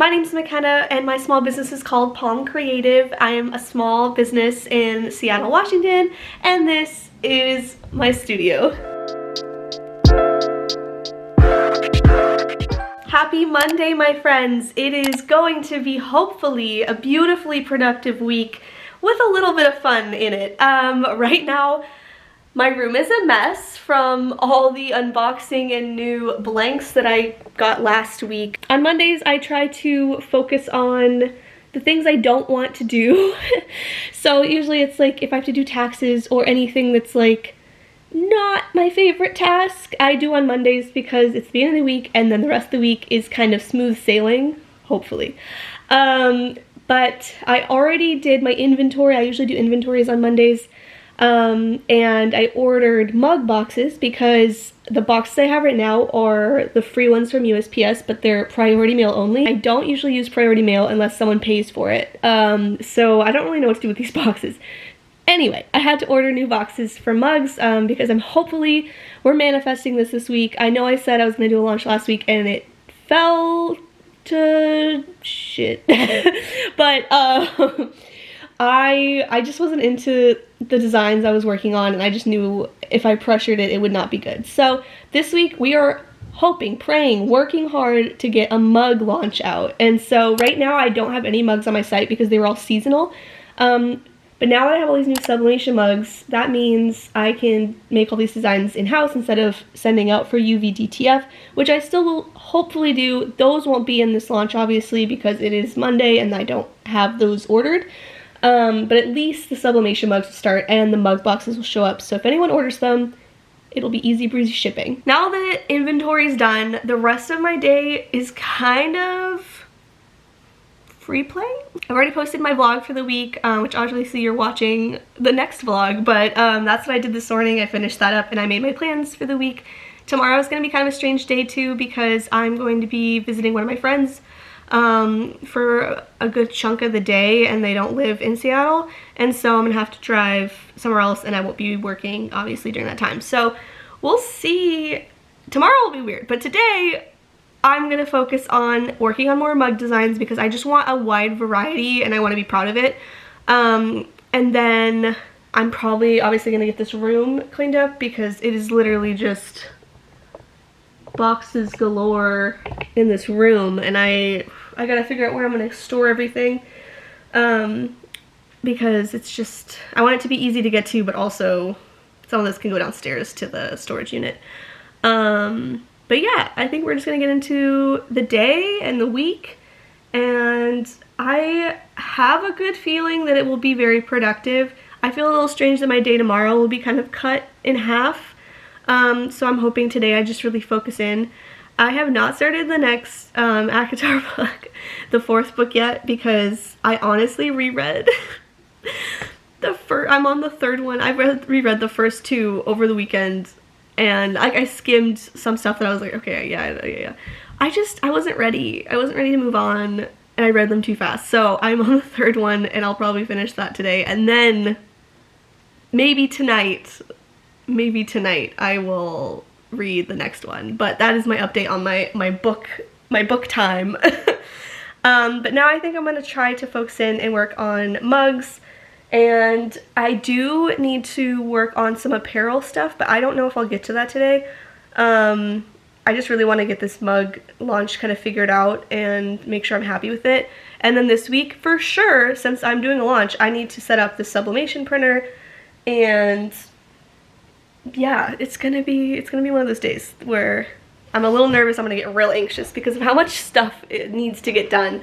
My name is McKenna and my small business is called Palm Creative. I am a small business in Seattle, Washington, and this is my studio. Happy Monday, my friends. It is going to be hopefully a beautifully productive week with a little bit of fun in it. Right now, my room is a mess from all the unboxing and new blanks that I got last week. On Mondays, I try to focus on the things I don't want to do. So usually it's like if I have to do taxes or anything that's like not my favorite task, I do on Mondays because it's the end of the week and then the rest of the week is kind of smooth sailing, hopefully. But I already did my inventory. I usually do inventories on Mondays. And I ordered mug boxes because the boxes I have right now are the free ones from USPS, but they're priority mail only. I don't usually use priority mail unless someone pays for it. So I don't really know what to do with these boxes. Anyway, I had to order new boxes for mugs because we're manifesting this week. I know I said I was going to do a launch last week and it fell to shit. But I just wasn't into the designs I was working on, and I just knew if I pressured it, it would not be good. So this week we are hoping, praying, working hard to get a mug launch out. And so right now I don't have any mugs on my site because they were all seasonal. But now that I have all these new Sublimation mugs, that means I can make all these designs in-house instead of sending out for UVDTF, which I still will hopefully do. Those won't be in this launch, obviously, because it is Monday and I don't have those ordered. But at least the Sublimation mugs will start and the mug boxes will show up. So if anyone orders them, it'll be easy breezy shipping. Now that inventory is done, the rest of my day is kind of free play. I've already posted my vlog for the week, which obviously you're watching the next vlog, but that's what I did this morning. I finished that up and I made my plans for the week. Tomorrow is going to be kind of a strange day too because I'm going to be visiting one of my friends for a good chunk of the day, and they don't live in Seattle, and so I'm gonna have to drive somewhere else and I won't be working obviously during that time. So we'll see. Tomorrow will be weird, but today I'm gonna focus on working on more mug designs because I just want a wide variety and I want to be proud of it. And then I'm probably obviously gonna get this room cleaned up because it is literally just boxes galore in this room, and I gotta figure out where I'm gonna store everything, because it's just, I want it to be easy to get to, but also some of this can go downstairs to the storage unit. But yeah, I think we're just gonna get into the day and the week, and I have a good feeling that it will be very productive. I feel a little strange that my day tomorrow will be kind of cut in half. So I'm hoping today I just really focus in. I have not started the next ACOTAR book, the 4th book yet, because I honestly reread I'm on the 3rd one. I've reread the first 2 over the weekend, and I skimmed some stuff that I was like, okay, yeah. I wasn't ready. I wasn't ready to move on, and I read them too fast. So I'm on the 3rd one, and I'll probably finish that today, and then maybe tonight I will read the next one. But that is my update on my book time. But now I think I'm gonna try to focus in and work on mugs, and I do need to work on some apparel stuff, but I don't know if I'll get to that today. I just really want to get this mug launch kind of figured out and make sure I'm happy with it. And then this week, for sure, since I'm doing a launch, I need to set up the Sublimation printer, and yeah, it's gonna be one of those days where I'm a little nervous. I'm gonna get real anxious because of how much stuff it needs to get done.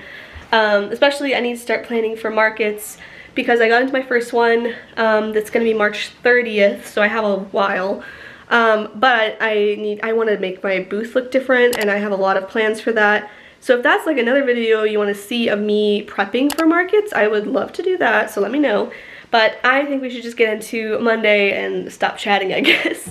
Especially I need to start planning for markets because I got into my first one that's gonna be March 30th, so I have a while. But I want to make my booth look different, and I have a lot of plans for that. So if that's like another video you want to see of me prepping for markets, I would love to do that, so let me know. But I think we should just get into Monday and stop chatting, I guess.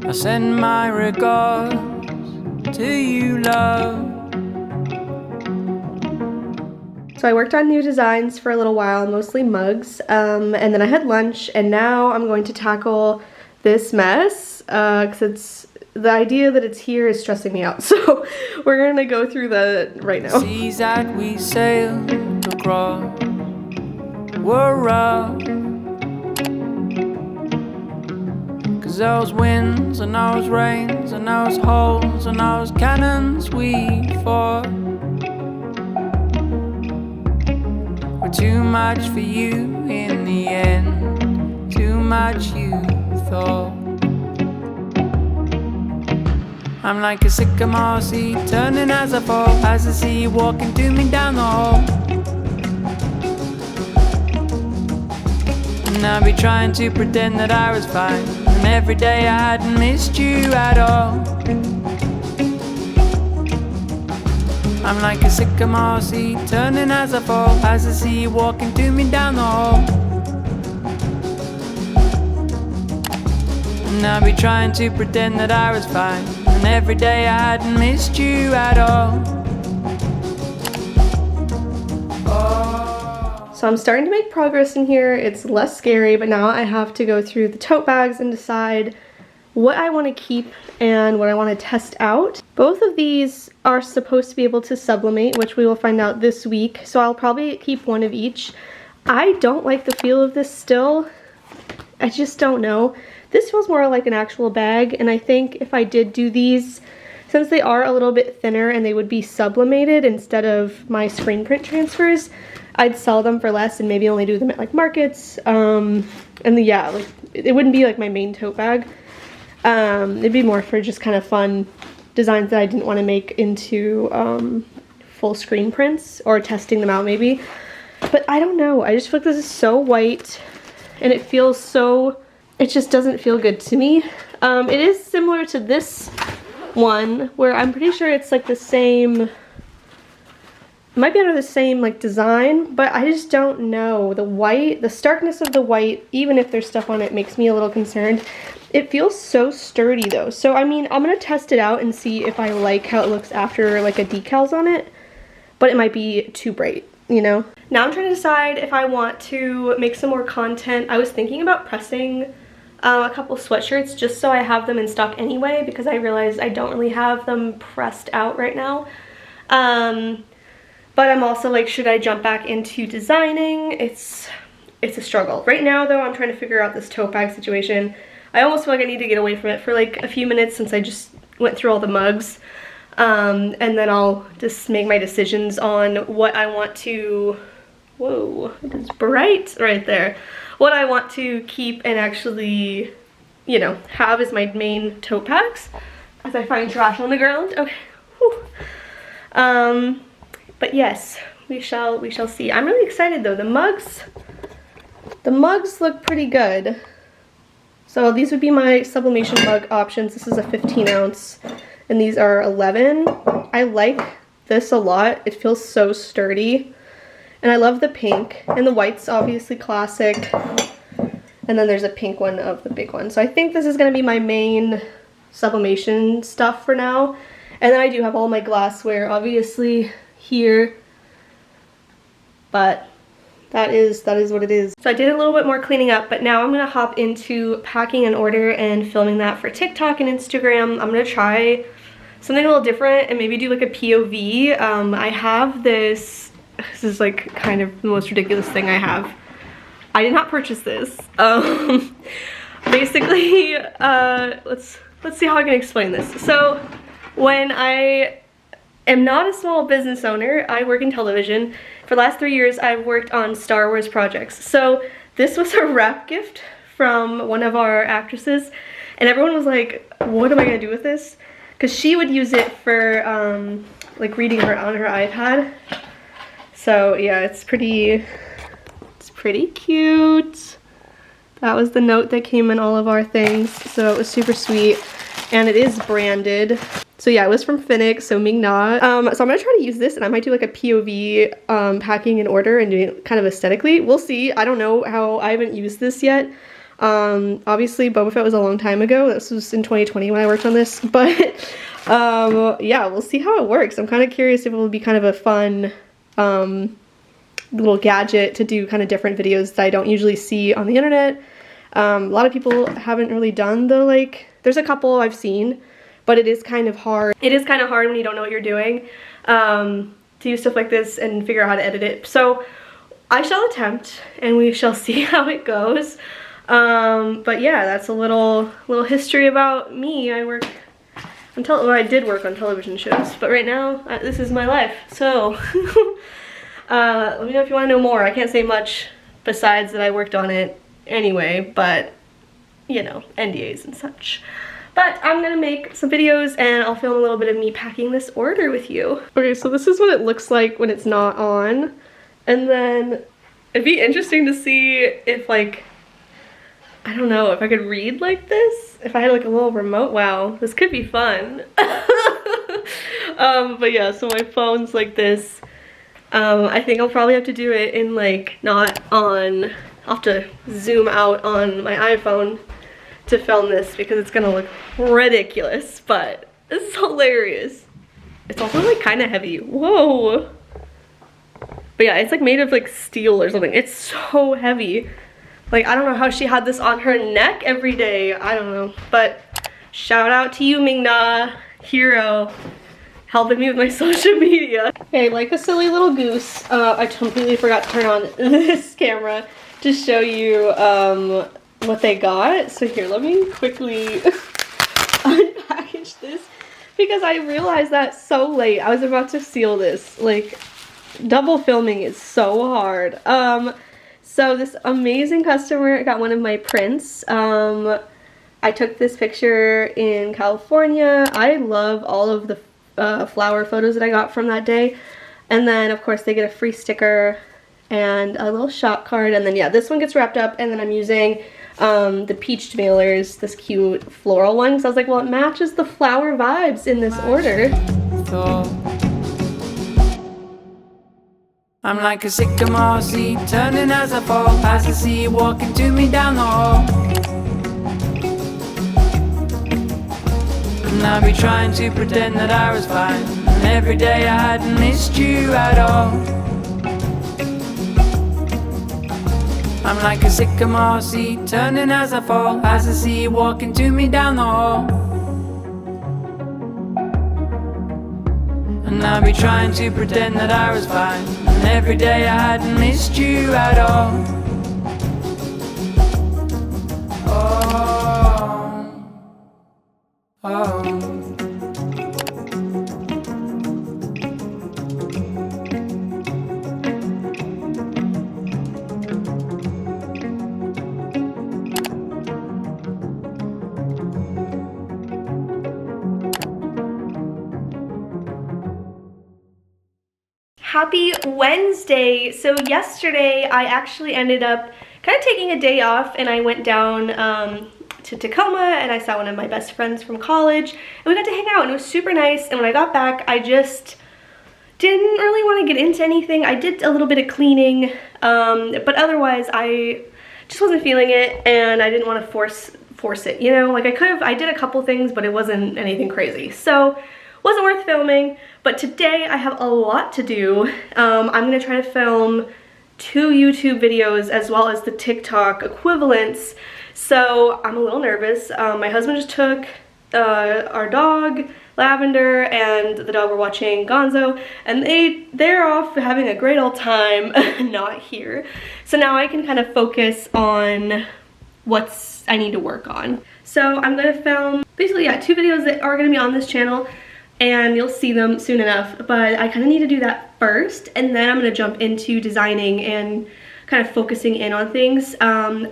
I send my regards to you, love. So I worked on new designs for a little while, mostly mugs, and then I had lunch, and now I'm going to tackle this mess, because it's the idea that it's here is stressing me out. So we're gonna go through that right now. Seas that we sailed across were rough, 'cause those winds and those rains and those holes and those cannons we fought were too much for you in the end, too much you thought. I'm like a sycamore seed turning as I fall, as I see you walking to me down the hall. And I'll be trying to pretend that I was fine, and every day I hadn't missed you at all. I'm like a sycamore seed turning as I fall, as I see you walking to me down the hall. And I'll be trying to pretend that I was fine, and every day I hadn't missed you at all. So I'm starting to make progress in here. It's less scary, but now I have to go through the tote bags and decide what I want to keep and what I want to test out. Both of these are supposed to be able to sublimate, which we will find out this week. So I'll probably keep one of each. I don't like the feel of this still. I just don't know. This feels more like an actual bag, and I think if I did do these, since they are a little bit thinner and they would be sublimated instead of my screen print transfers, I'd sell them for less and maybe only do them at like markets. And yeah, like it wouldn't be like my main tote bag. It'd be more for just kind of fun designs that I didn't want to make into full screen prints, or testing them out maybe. But I don't know, I just feel like this is so white and it feels so, it just doesn't feel good to me. It is similar to this one where I'm pretty sure it's like the same, it might be under the same like design, but I just don't know. The white, the starkness of the white, even if there's stuff on it, makes me a little concerned. It feels so sturdy though. So I mean, I'm gonna test it out and see if I like how it looks after like a decals on it, but it might be too bright, you know? Now I'm trying to decide if I want to make some more content. I was thinking about pressing a couple sweatshirts just so I have them in stock anyway, because I realized I don't really have them pressed out right now. But I'm also like, should I jump back into designing? It's a struggle. Right now though, I'm trying to figure out this tote bag situation. I almost feel like I need to get away from it for like a few minutes since I just went through all the mugs. And then I'll just make my decisions on what I want to, whoa, it's bright right there. What I want to keep and actually, you know, have as my main tote bags as I find trash on the ground. Okay. Whew. But yes, we shall see. I'm really excited though. The mugs look pretty good. So these would be my sublimation mug options. This is a 15 ounce and these are 11. I like this a lot. It feels so sturdy. And I love the pink, and the white's obviously classic. And then there's a pink one of the big one. So I think this is gonna be my main sublimation stuff for now. And then I do have all my glassware obviously here, but that is what it is. So I did a little bit more cleaning up, but now I'm gonna hop into packing an order and filming that for TikTok and Instagram. I'm gonna try something a little different and maybe do like a POV. I have this is like kind of the most ridiculous thing I have. I did not purchase this. Basically, let's see how I can explain this. So when I am not a small business owner, I work in television. For the last 3 years, I've worked on Star Wars projects. So this was a wrap gift from one of our actresses, and everyone was like, what am I gonna do with this? Because she would use it for like reading her on her iPad. So yeah, it's pretty cute. That was the note that came in all of our things, so it was super sweet. And it is branded. So yeah, it was from Finnick, so Ming-Na. So I'm gonna try to use this, and I might do like a POV packing an order and doing it kind of aesthetically. We'll see. I don't know how, I haven't used this yet. Obviously Boba Fett was a long time ago. This was in 2020 when I worked on this, but yeah, we'll see how it works. I'm kind of curious if it will be kind of a fun little gadget to do kind of different videos that I don't usually see on the internet. A lot of people haven't really done the, like, there's a couple I've seen, but it is kind of hard. It is kind of hard when you don't know what you're doing to do stuff like this and figure out how to edit it. So I shall attempt, and we shall see how it goes. But yeah, that's a little history about me. I work on I did work on television shows, but right now this is my life. So let me know if you want to know more. I can't say much besides that I worked on it anyway, but you know, NDAs and such. But I'm gonna make some videos and I'll film a little bit of me packing this order with you. Okay, so this is what it looks like when it's not on. And then it'd be interesting to see if, like, I don't know, if I could read like this. If I had like a little remote, wow, this could be fun. But yeah, so my phone's like this. I think I'll probably have to do it in like, not on, I'll have to zoom out on my iPhone to film this because it's gonna look ridiculous, but it's hilarious. It's also like kind of heavy. Whoa. But yeah, it's like made of like steel or something. It's so heavy. Like, I don't know how she had this on her neck every day. I don't know. But shout out to you, Mingna, hero, helping me with my social media. Okay, like a silly little goose, I completely forgot to turn on this camera to show you what they got. So here, let me quickly unpackage this because I realized that so late. I was about to seal this. Like, double filming is so hard. So this amazing customer got one of my prints. I took this picture in California. I love all of the flower photos that I got from that day. And then of course they get a free sticker and a little shop card. And then yeah, this one gets wrapped up, and then I'm using the peach mailers, this cute floral one, because I was like, well, it matches the flower vibes in this order. I'm like a sycamore seed, turning as I fall, as I see you walking to me down the hall. And I'll be trying to pretend that I was fine, and every day I hadn't missed you at all. I'm like a sycamore seed, turning as I fall, as I see you walking to me down the hall. And I'll be trying to pretend that I was fine, and every day I hadn't missed you at all. Oh, oh. Happy Wednesday. So yesterday I actually ended up kind of taking a day off, and I went down to Tacoma and I saw one of my best friends from college, and we got to hang out, and it was super nice. And when I got back, I just didn't really want to get into anything. I did a little bit of cleaning, but otherwise I just wasn't feeling it, and I didn't want to force it, you know? Like, I did a couple things, but it wasn't anything crazy. So wasn't worth filming. But today I have a lot to do. I'm gonna try to film 2 YouTube videos as well as the TikTok equivalents. So I'm a little nervous. My husband just took our dog, Lavender, and the dog we're watching, Gonzo, and they're off having a great old time, not here. So now I can kind of focus on what's I need to work on. So I'm gonna film basically, yeah, 2 videos that are gonna be on this channel, and you'll see them soon enough, but I kind of need to do that first, and then I'm going to jump into designing and kind of focusing in on things. I've been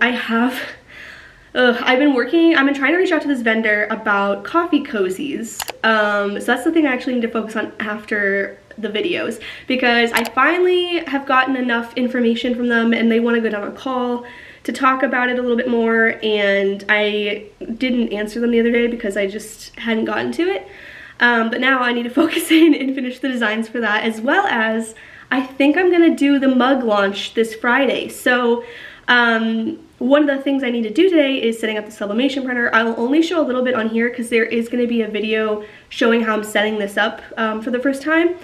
trying to reach out to this vendor about coffee cozies, so that's the thing I actually need to focus on after the videos, because I finally have gotten enough information from them and they want to go down a call to talk about it a little bit more, and I didn't answer them the other day because I just hadn't gotten to it. But now I need to focus in and finish the designs for that, as well as I think I'm gonna do the mug launch this Friday. So one of the things I need to do today is setting up the sublimation printer. I will only show a little bit on here because there is gonna be a video showing how I'm setting this up for the first time.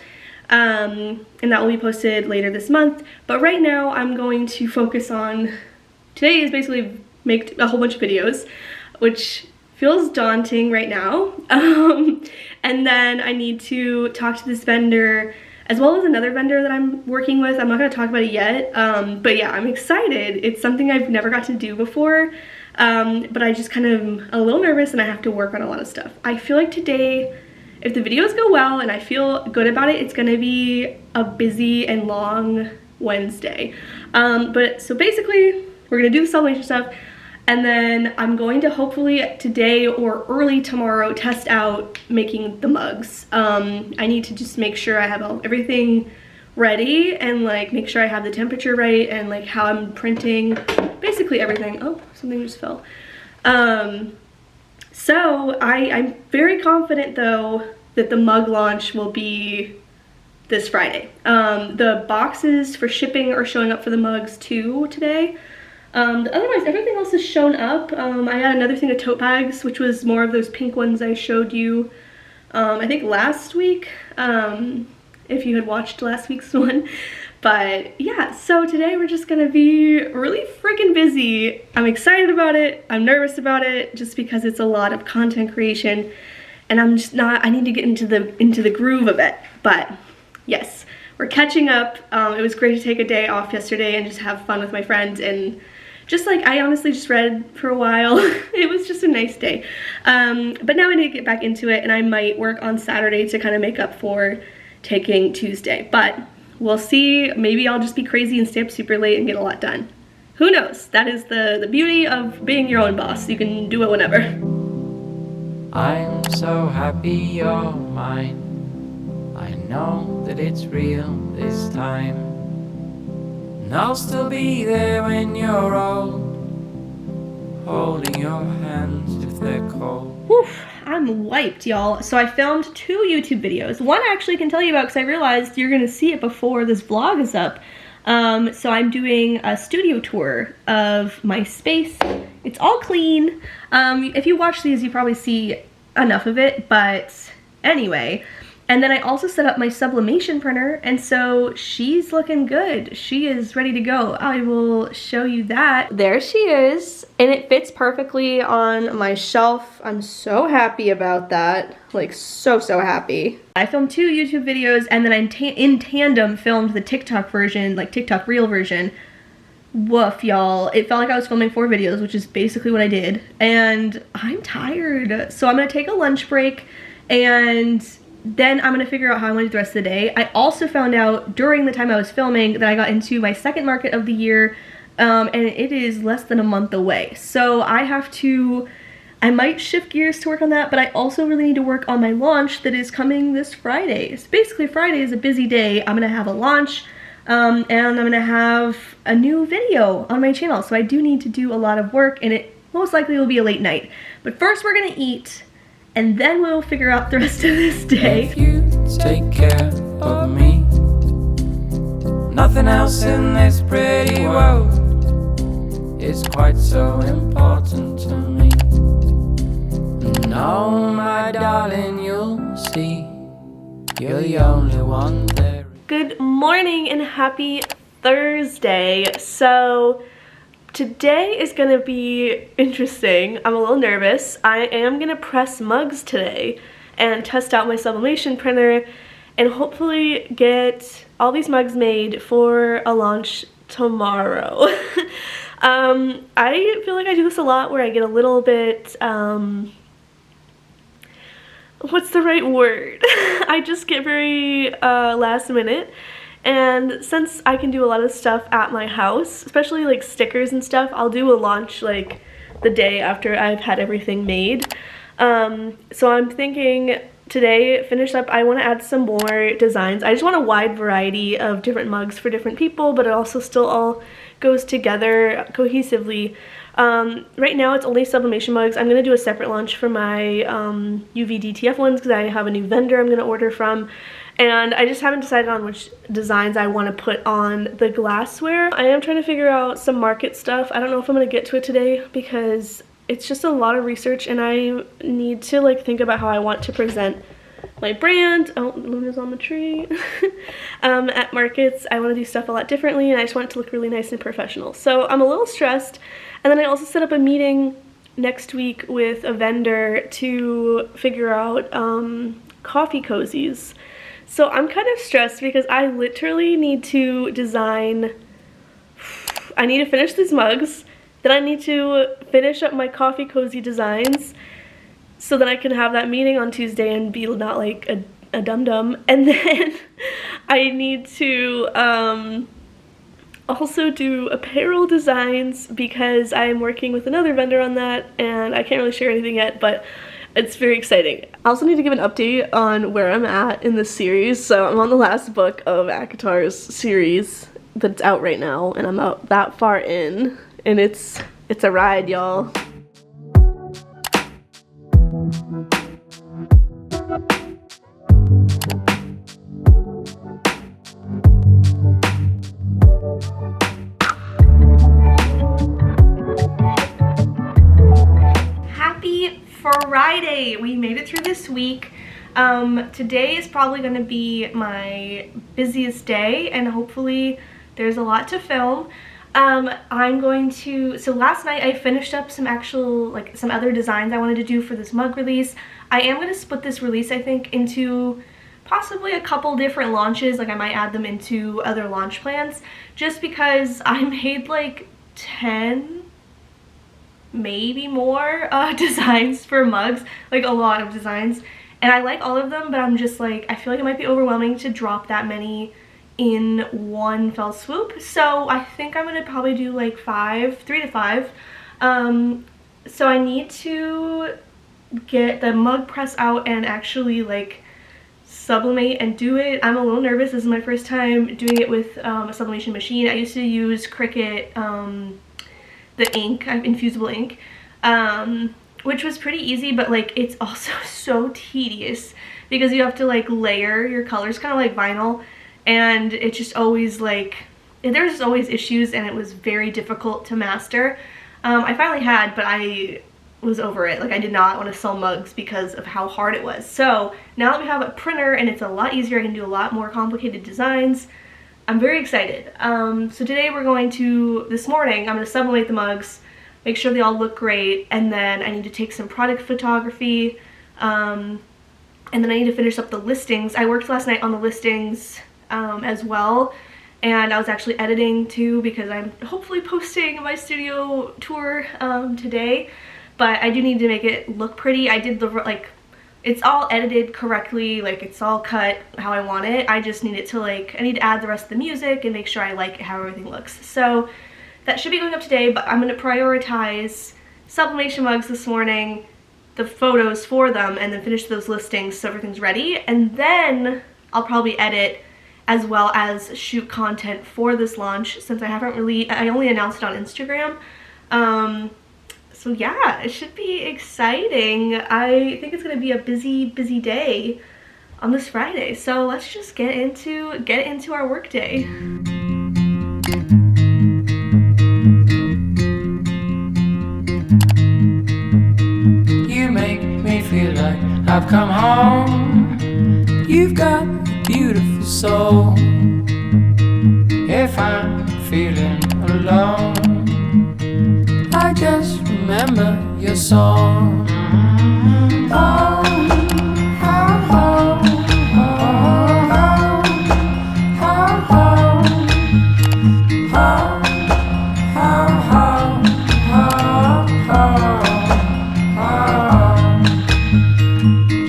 and that will be posted later this month. But right now I'm going to focus on, today is basically make a whole bunch of videos, which feels daunting right now. And then I need to talk to this vendor as well as another vendor that I'm working with. I'm not going to talk about it yet, but yeah, I'm excited. It's something I've never got to do before, but I just kind of a little nervous and I have to work on a lot of stuff. I feel like today, if the videos go well and I feel good about it, it's going to be a busy and long Wednesday. But so basically, we're going to do the sublimation stuff, and then I'm going to hopefully today or early tomorrow test out making the mugs. I need to just make sure I have everything ready and like make sure I have the temperature right and like how I'm printing, basically everything. Oh, something just fell. So I'm very confident though that the mug launch will be this Friday. The boxes for shipping are showing up for the mugs too today. Otherwise, everything else has shown up. I got another thing of tote bags, which was more of those pink ones I showed you, I think last week, if you had watched last week's one. But yeah, so today we're just gonna be really freaking busy. I'm excited about it. I'm nervous about it, just because it's a lot of content creation, and I'm just not, I need to get into the groove of it. But yes, we're catching up. It was great to take a day off yesterday and just have fun with my friends, and just like, I honestly just read for a while. It was just a nice day. But now I need to get back into it, and I might work on Saturday to kind of make up for taking Tuesday. But we'll see. Maybe I'll just be crazy and stay up super late and get a lot done. Who knows? That is the beauty of being your own boss. You can do it whenever. I'm so happy you're mine. I know that it's real this time. And I'll still be there when you're old, holding your hands if they're cold. Whew, I'm wiped, y'all. So I filmed 2 YouTube videos. One I actually can tell you about because I realized you're gonna see it before this vlog is up. So I'm doing a studio tour of my space. It's all clean. If you watch these, you probably see enough of it, but anyway. And then I also set up my sublimation printer, and so she's looking good. She is ready to go. I will show you that. There she is, and it fits perfectly on my shelf. I'm so happy about that. Like, so happy. I filmed 2 YouTube videos, and then I in tandem filmed the TikTok version, like TikTok reel version. Woof, y'all. It felt like I was filming 4 videos, which is basically what I did. And I'm tired. So I'm gonna take a lunch break, and then I'm gonna figure out how I want to do the rest of the day. I also found out during the time I was filming that I got into my second market of the year, and it is less than a month away. So I might shift gears to work on that, but I also really need to work on my launch that is coming this Friday. So basically Friday is a busy day. I'm gonna have a launch, and I'm gonna have a new video on my channel. So I do need to do a lot of work, and it most likely will be a late night. But first we're gonna eat, and then we'll figure out the rest of this day. If you take care of me, nothing else in this pretty world is quite so important to me. No, my darling, you'll see, you're the only one there. Good morning and happy Thursday. So today is gonna be interesting. I'm a little nervous. I am gonna press mugs today and test out my sublimation printer and hopefully get all these mugs made for a launch tomorrow. I feel like I do this a lot where I get a little bit, what's the right word? I just get very last minute. And since I can do a lot of stuff at my house, especially like stickers and stuff, I'll do a launch like the day after I've had everything made. So I'm thinking today, finish up, I want to add some more designs. I just want a wide variety of different mugs for different people, but it also still all goes together cohesively. Right now it's only sublimation mugs. I'm going to do a separate launch for my UV DTF ones because I have a new vendor I'm going to order from. And I just haven't decided on which designs I want to put on the glassware. I am trying to figure out some market stuff. I don't know if I'm going to get to it today because it's just a lot of research and I need to like think about how I want to present my brand. Oh, Luna's on the tree. At markets, I want to do stuff a lot differently, and I just want it to look really nice and professional. So I'm a little stressed. And then I also set up a meeting next week with a vendor to figure out coffee cozies. So I'm kind of stressed because I literally need to design, I need to finish these mugs, then I need to finish up my coffee cozy designs so that I can have that meeting on Tuesday and be not like a dum-dum. And then I need to also do apparel designs because I'm working with another vendor on that, and I can't really share anything yet, but it's very exciting. I also need to give an update on where I'm at in this series. So I'm on the last book of Akatar's series that's out right now, and I'm out that far in, and it's a ride, y'all. Friday! We made it through this week. Today is probably going to be my busiest day, and hopefully there's a lot to film. So last night I finished up some other designs I wanted to do for this mug release. I am going to split this release, I think, into possibly a couple different launches. Like I might add them into other launch plans, just because I made like 10, maybe more designs for mugs, like a lot of designs, and I like all of them, but I'm just like, I feel like it might be overwhelming to drop that many in one fell swoop. So I think I'm gonna probably do like 3 to 5. So I need to get the mug press out and actually like sublimate and do it. I'm a little nervous. This is my first time doing it with a sublimation machine. I used to use Cricut, the ink, infusible ink, which was pretty easy, but like it's also so tedious because you have to like layer your colors, kind of like vinyl, and it just always like, there's just always issues, and it was very difficult to master. I finally had, but I was over it. Like I did not want to sell mugs because of how hard it was. So now that we have a printer and it's a lot easier, I can do a lot more complicated designs. I'm very excited. So today this morning, I'm going to sublimate the mugs, make sure they all look great, and then I need to take some product photography, and then I need to finish up the listings. I worked last night on the listings as well, and I was actually editing too because I'm hopefully posting my studio tour today, but I do need to make it look pretty. I did it's all edited correctly, like it's all cut how I want it. I just need it to I need to add the rest of the music and make sure I like how everything looks. So that should be going up today, but I'm gonna prioritize sublimation mugs this morning, the photos for them, and then finish those listings so everything's ready. And then I'll probably edit as well as shoot content for this launch, since I only announced it on Instagram. So yeah, it should be exciting. I think it's gonna be a busy day on this Friday. So let's just get into our work day. You make me feel like I've come home. You've got a beautiful soul. If I'm feeling alone, I just remember your song. Oh, oh, oh,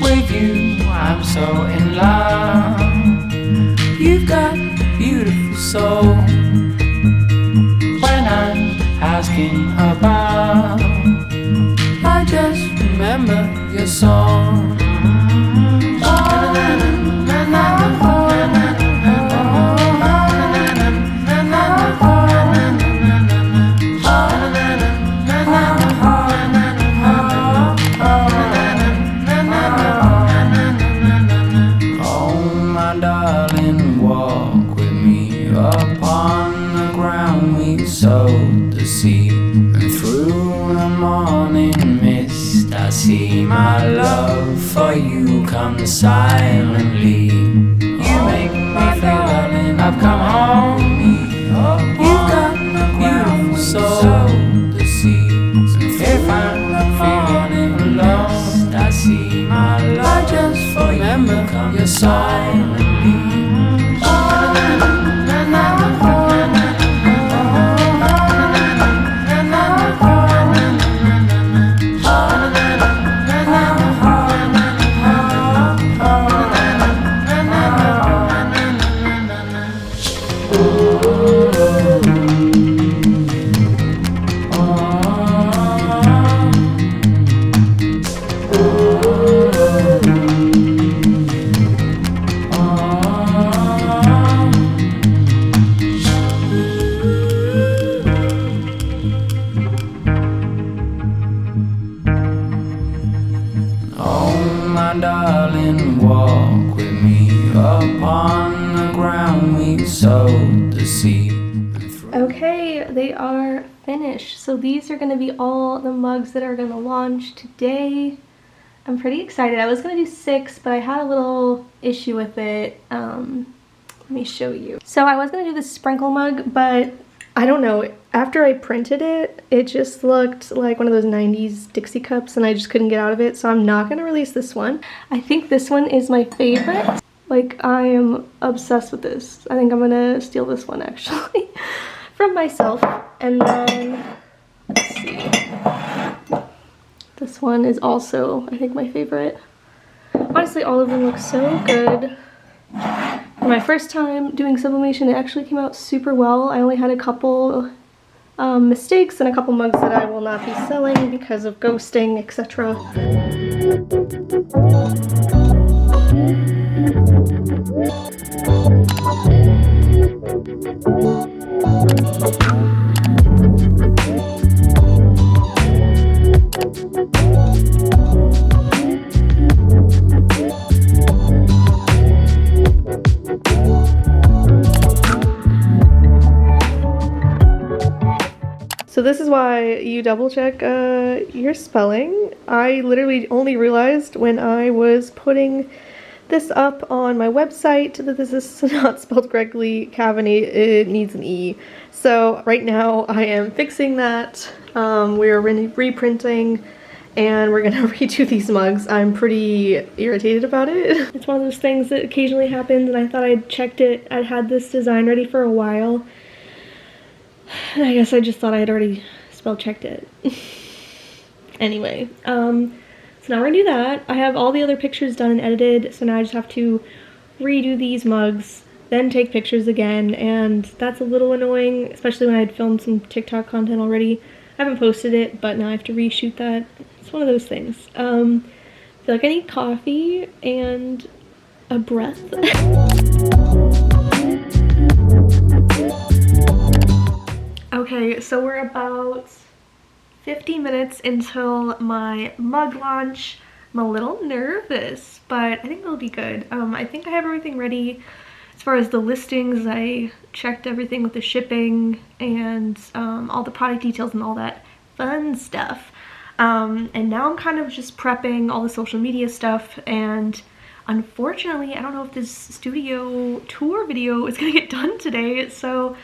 with you, I'm so in love. You've got a beautiful soul. When I'm asking about, I just remember your song. Oh, my darling, walk with me upon the ground we sowed the seed, and through the morning mist I I see my love for you come silently. You make me feel loving. I've come home. You've got a beautiful soul to see. If I'm feeling lost, I see my love just for you come silently. My darling, walk with me upon the ground we sowed the seed. Okay, they are finished. So these are going to be all the mugs that are going to launch today. I'm pretty excited. I was going to do 6, but I had a little issue with it. Let me show you. So I was going to do the sprinkle mug, but I don't know. After I printed it, it just looked like one of those 90s Dixie cups and I just couldn't get out of it. So I'm not going to release this one. I think this one is my favorite. Like, I am obsessed with this. I think I'm going to steal this one actually from myself. And then, let's see. This one is also, I think, my favorite. Honestly, all of them look so good. For my first time doing sublimation, it actually came out super well. I only had a couple mistakes and a couple mugs that I will not be selling because of ghosting, etc. So this is why you double check your spelling. I literally only realized when I was putting this up on my website that this is not spelled correctly. Cavaney, it needs an E. So right now I am fixing that. We're reprinting and we're gonna redo these mugs. I'm pretty irritated about it. It's one of those things that occasionally happens and I thought I'd checked it. I'd had this design ready for a while. And I guess I just thought I had already spell checked it. Anyway, so now we're gonna do that. I have all the other pictures done and edited, so now I just have to redo these mugs, then take pictures again, and that's a little annoying, especially when I'd filmed some TikTok content already. I haven't posted it, but now I have to reshoot that. It's one of those things. I feel like I need coffee and a breath. Okay, so we're about 50 minutes until my mug launch. I'm a little nervous, but I think it'll be good. I think I have everything ready as far as the listings. I checked everything with the shipping and all the product details and all that fun stuff. And now I'm kind of just prepping all the social media stuff, and unfortunately, I don't know if this studio tour video is gonna get done today, so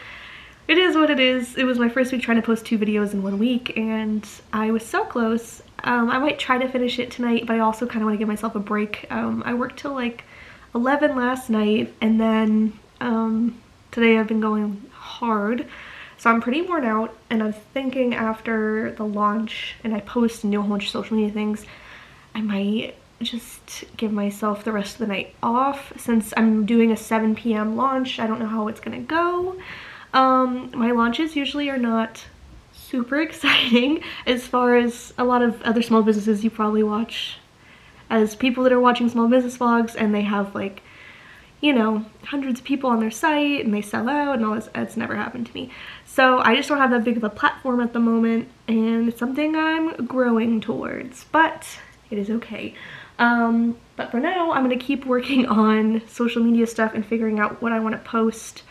it is what it is. It was my first week trying to post 2 videos in 1 week, and I was so close. I might try to finish it tonight, but I also kind of want to give myself a break. I worked till like 11 last night, and then today I've been going hard. So I'm pretty worn out, and I was thinking after the launch and I post and do a whole bunch of social media things, I might just give myself the rest of the night off. Since I'm doing a 7 p.m. launch, I don't know how it's gonna go. My launches usually are not super exciting as far as a lot of other small businesses you probably watch as people that are watching small business vlogs, and they have, like, you know, hundreds of people on their site and they sell out and all this. It's never happened to me. So I just don't have that big of a platform at the moment, and it's something I'm growing towards, but it is okay. But for now, I'm gonna keep working on social media stuff and figuring out what I want to post.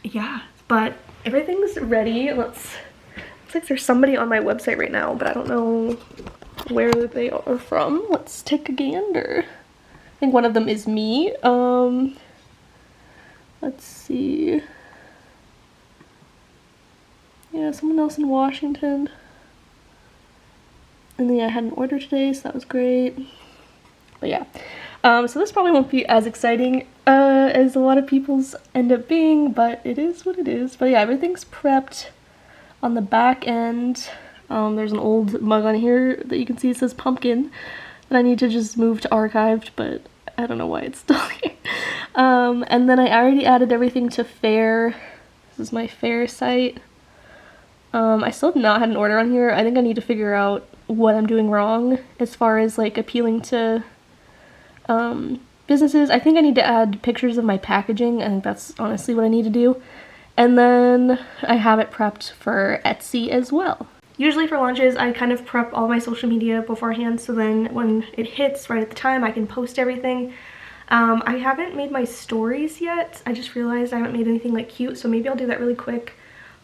Yeah, but everything's ready. Looks like like there's somebody on my website right now, but I don't know where they are from. Let's take a gander. I think one of them is me. Let's see. Yeah, someone else in Washington. And then I had an order today, so that was great. But yeah. So this probably won't be as exciting as a lot of people's end up being, but it is what it is. But yeah, everything's prepped on the back end. There's an old mug on here that you can see. It says pumpkin that I need to just move to archived, but I don't know why it's still here. And then I already added everything to Fair. This is my Fair site. I still have not had an order on here. I think I need to figure out what I'm doing wrong as far as like appealing to businesses. I think I need to add pictures of my packaging. I think that's honestly what I need to do. And then I have it prepped for Etsy as well. Usually for launches, I kind of prep all my social media beforehand, so then when it hits right at the time, I can post everything. I haven't made my stories yet. I just realized I haven't made anything like cute, so maybe I'll do that really quick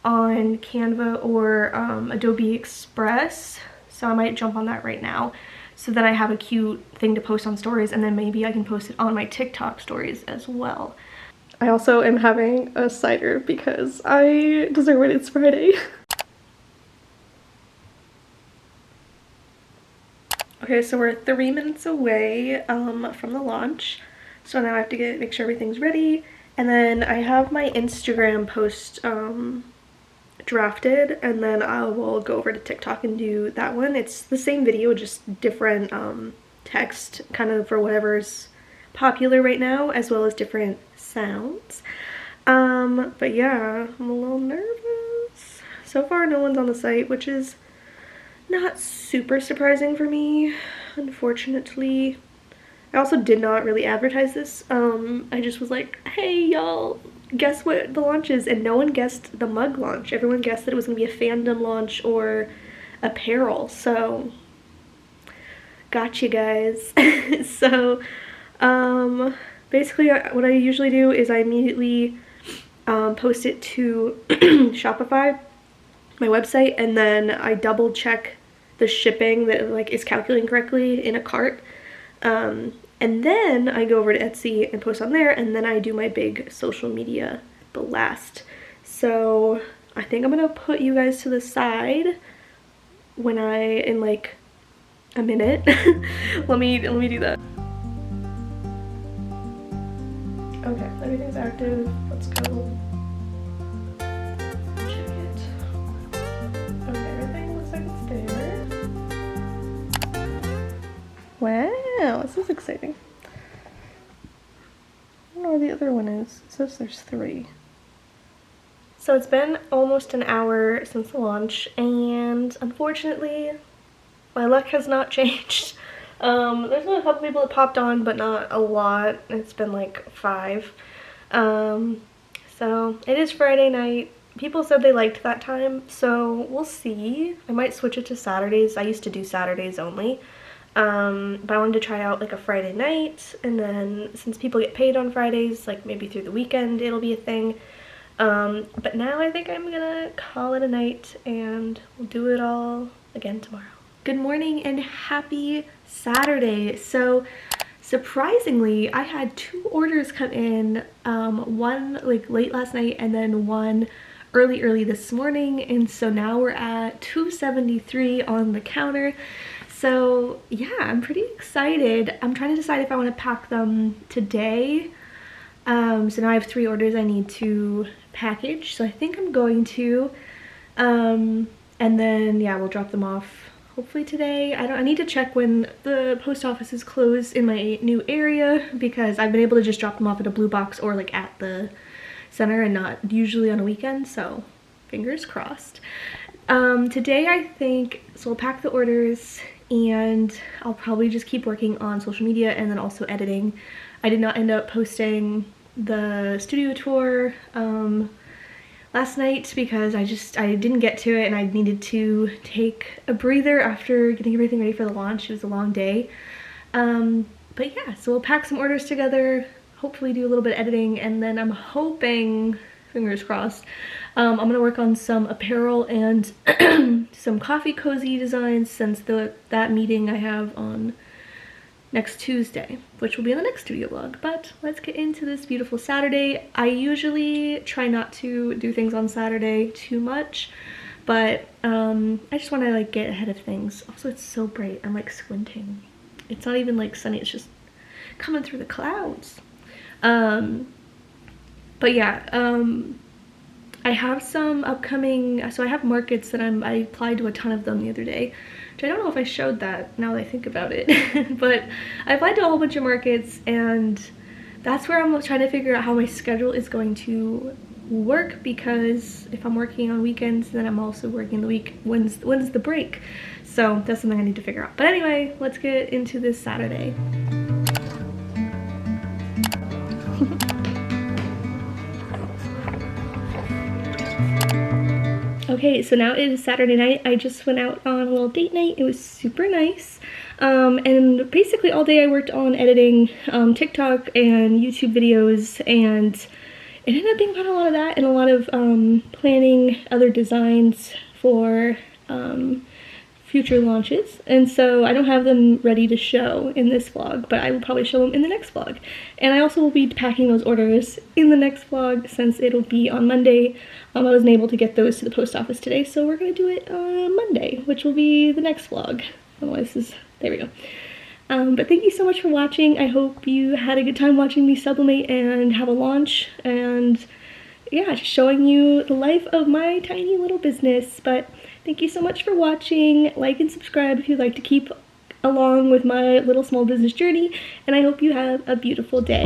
on Canva or Adobe Express. So I might jump on that right now. So then I have a cute thing to post on stories, and then maybe I can post it on my TikTok stories as well. I also am having a cider because I deserve it. It's Friday. Okay, so we're 3 minutes away from the launch. So now I have to make sure everything's ready. And then I have my Instagram post drafted, and then I will go over to TikTok and do that one. It's the same video, just different text kind of for whatever's popular right now, as well as different sounds. But yeah, I'm a little nervous. So far no one's on the site, which is not super surprising for me, unfortunately. I also did not really advertise this. I just was like, hey y'all, guess what the launch is? And no one guessed the mug launch. Everyone guessed that it was gonna be a fandom launch or apparel. So got you guys. So basically what I usually do is I immediately post it to Shopify, my website, and then I double check the shipping that like is calculating correctly in a cart. And then I go over to Etsy and post on there, and then I do my big social media blast. So I think I'm gonna put you guys to the side when in like a minute. let me do that. Okay, everything's active. Let's go. Check it. Okay, everything looks like it's there. Wow, this is exciting. I don't know where the other one is. It says there's 3. So it's been almost an hour since the launch, and unfortunately, my luck has not changed. There's been a couple people that popped on, but not a lot. It's been like 5. So it is Friday night. People said they liked that time, so we'll see. I might switch it to Saturdays. I used to do Saturdays only. But I wanted to try out like a Friday night, and then since people get paid on Fridays, like maybe through the weekend it'll be a thing. But now I think I'm gonna call it a night, and we'll do it all again tomorrow. Good morning and happy Saturday. So surprisingly, I had 2 orders come in, one like late last night and then one early this morning, and so now we're at 273 on the counter. So yeah, I'm pretty excited. I'm trying to decide if I want to pack them today. So now I have 3 orders I need to package, so I think I'm going to. And then yeah, we'll drop them off hopefully today. I need to check when the post office is closed in my new area, because I've been able to just drop them off at a blue box or like at the center and not usually on a weekend, so fingers crossed. Today I think, so I'll pack the orders and I'll probably just keep working on social media and then also editing. I did not end up posting the studio tour last night because I didn't get to it, and I needed to take a breather after getting everything ready for the launch. It was a long day. But yeah, so we'll pack some orders together, hopefully do a little bit of editing, and then I'm hoping fingers crossed. I'm gonna work on some apparel and some coffee cozy designs since that meeting I have on next Tuesday, which will be in the next studio vlog. But let's get into this beautiful Saturday. I usually try not to do things on Saturday too much, but I just want to like get ahead of things. Also, it's so bright. I'm like squinting. It's not even like sunny. It's just coming through the clouds. But yeah, I have some upcoming, so I have markets that I applied to a ton of them the other day, which I don't know if I showed that now that I think about it, but I applied to a whole bunch of markets, and that's where I'm trying to figure out how my schedule is going to work, because if I'm working on weekends, then I'm also working the week. When's the break? So that's something I need to figure out. But anyway, let's get into this Saturday. Okay, so now it is Saturday night. I just went out on a little date night. It was super nice. And basically all day I worked on editing TikTok and YouTube videos, and it ended up being about a lot of that and a lot of planning other designs for future launches. And so I don't have them ready to show in this vlog, but I will probably show them in the next vlog. And I also will be packing those orders in the next vlog since it'll be on Monday. I wasn't able to get those to the post office today, so we're gonna do it on Monday, which will be the next vlog. Otherwise, there we go. But thank you so much for watching. I hope you had a good time watching me sublimate and have a launch, and yeah, just showing you the life of my tiny little business. But thank you so much for watching. Like and subscribe if you'd like to keep along with my little small business journey, and I hope you have a beautiful day.